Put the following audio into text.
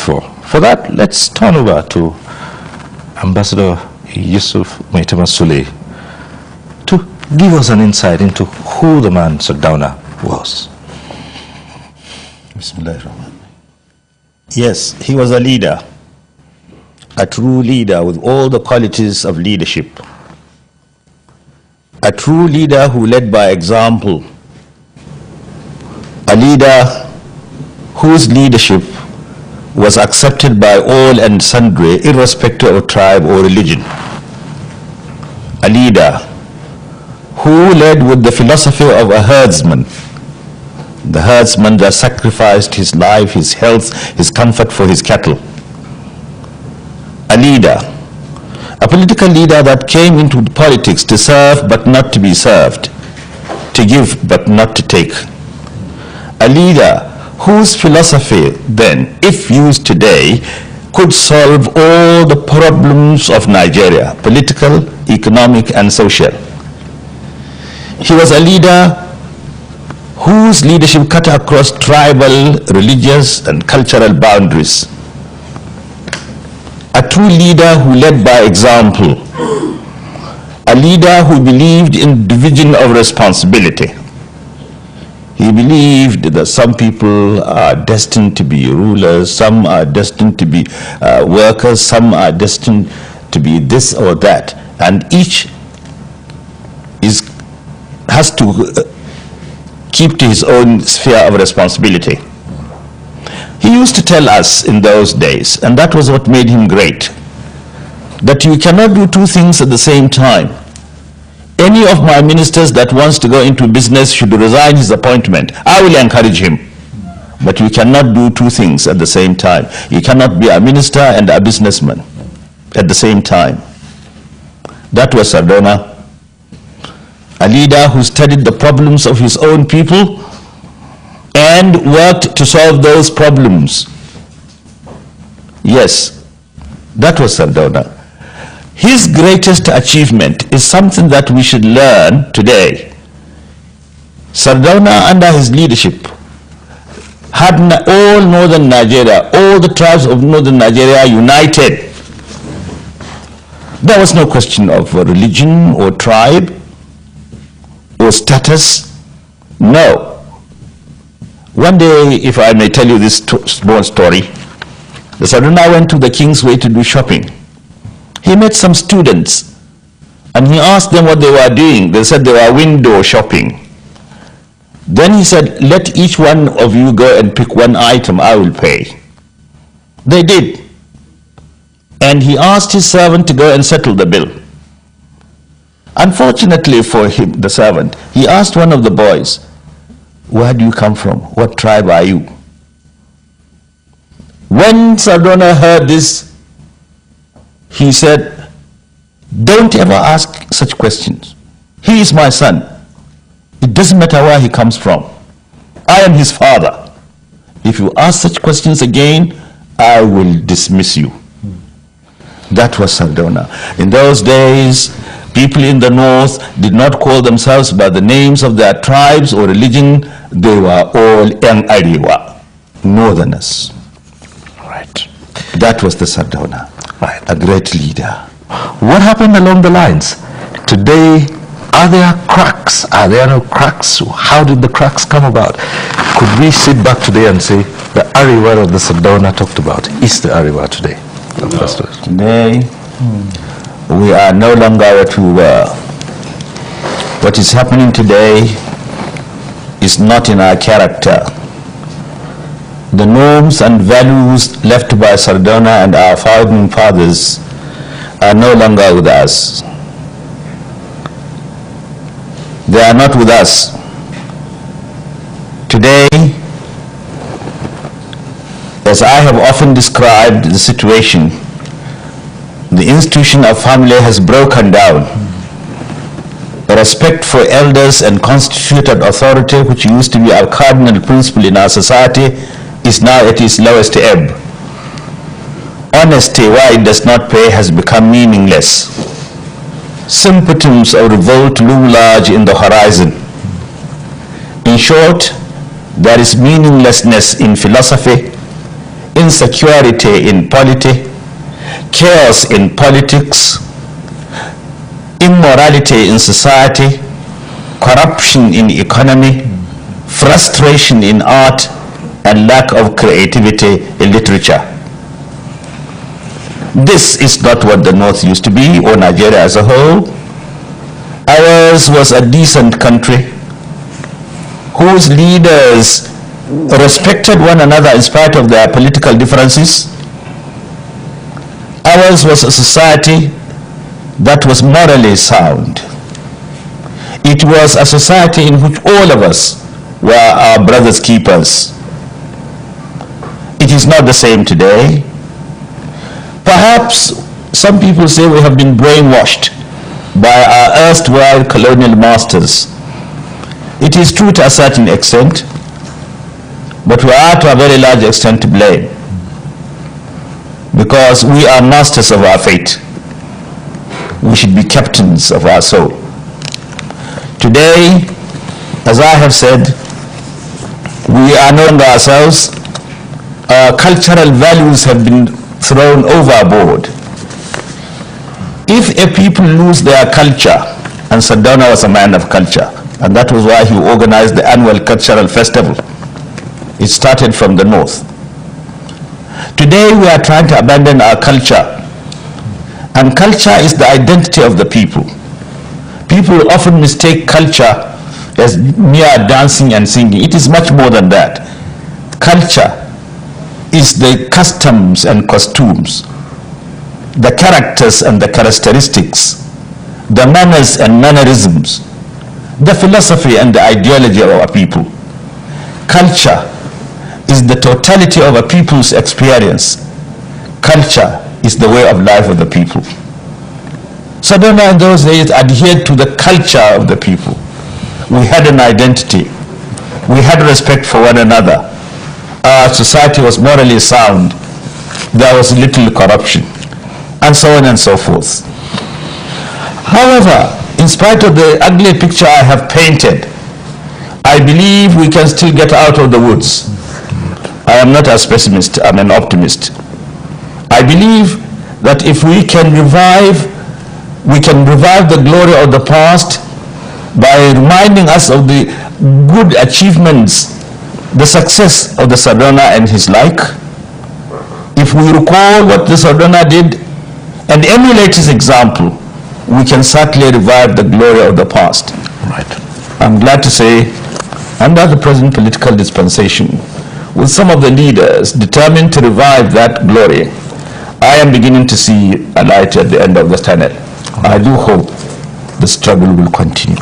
grateful. For that, let's turn over to Ambassador Yusuf Maitama Sule to give us an insight into who the man Sardauna was. Yes, he was a leader, a true leader with all the qualities of leadership. A true leader who led by example. A leader whose leadership was accepted by all and sundry, irrespective of tribe or religion. A leader who led with the philosophy of a herdsman. The herdsman that sacrificed his life, his health, his comfort for his cattle. A leader, a political leader that came into politics to serve but not to be served, to give but not to take. A leader whose philosophy then, if used today, could solve all the problems of Nigeria, political, economic, and social. He was a leader whose leadership cut across tribal, religious, and cultural boundaries. A true leader who led by example. A leader who believed in division of responsibility. He believed that some people are destined to be rulers, some are destined to be workers, some are destined to be this or that, and each has to keep to his own sphere of responsibility. He used to tell us in those days, and that was what made him great, that you cannot do two things at the same time. Any of my ministers that wants to go into business should resign his appointment. I will encourage him. But you cannot do two things at the same time. You cannot be a minister and a businessman at the same time. That was Sardauna, a leader who studied the problems of his own people and worked to solve those problems. Yes, that was Sardauna. His greatest achievement is something that we should learn today. Sardauna, under his leadership, had all northern Nigeria, all the tribes of northern Nigeria united. There was no question of religion or tribe or status. No. One day, if I may tell you this small story, the Sardauna went to the King's Way to do shopping. He met some students and he asked them what they were doing. They said they were window shopping. Then he said, let each one of you go and pick one item, I will pay. They did. And he asked his servant to go and settle the bill. Unfortunately for him, the servant, he asked one of the boys, where do you come from? What tribe are you? When Sardauna heard this, he said, don't ever ask such questions. He is my son. It doesn't matter where he comes from. I am his father. If you ask such questions again, I will dismiss you. That was Sardauna. In those days, people in the north did not call themselves by the names of their tribes or religion. They were all Yang Ariwa, northerners. Right. That was the Sardauna. Right. A great leader. What happened along the lines? Today, are there cracks? Are there no cracks? How did the cracks come about? Could we sit back today and say the Ariwa that the Sardauna talked about is the Ariwa today? No. Today, we are no longer what we were. What is happening today is not in our character. The norms and values left by Sardauna and our founding fathers are no longer with us. They are not with us. Today, as I have often described the situation, the institution of family has broken down. The respect for elders and constituted authority, which used to be our cardinal principle in our society, is now at its lowest ebb. Honesty, where it does not pay, has become meaningless. Symptoms of revolt loom large in the horizon. In short, there is meaninglessness in philosophy, insecurity in polity, chaos in politics, immorality in society, corruption in economy, frustration in art, and lack of creativity in literature. This is not what the North used to be, or Nigeria as a whole. Ours was a decent country whose leaders respected one another in spite of their political differences. Ours was a society that was morally sound. It was a society in which all of us were our brothers' keepers. It is not the same today. Perhaps some people say we have been brainwashed by our erstwhile colonial masters. It is true to a certain extent, but we are to a very large extent to blame, because we are masters of our fate. We should be captains of our soul. Today, as I have said, we are no longer ourselves. Our cultural values have been thrown overboard. If a people lose their culture, and Sardauna was a man of culture, and that was why he organized the annual cultural festival. It started from the north. Today we are trying to abandon our culture, and culture is the identity of the people. People often mistake culture as mere dancing and singing. It is much more than that. Culture is the customs and costumes, the characters and the characteristics, the manners and mannerisms, the philosophy and the ideology of our people. Culture is the totality of a people's experience. Culture is the way of life of the people. Sardauna in those days adhered to the culture of the people. We had an identity. We had respect for one another. Our society was morally sound. There was little corruption, and so on and so forth. However, in spite of the ugly picture I have painted, I believe we can still get out of the woods. I am not a pessimist, I'm an optimist. I believe that if we can revive the glory of the past by reminding us of the good achievements, the success of the Sardauna and his like. If we recall what the Sardauna did and emulate his example, we can certainly revive the glory of the past. Right. I'm glad to say, under the present political dispensation, with some of the leaders determined to revive that glory, I am beginning to see a light at the end of the tunnel. I do hope the struggle will continue.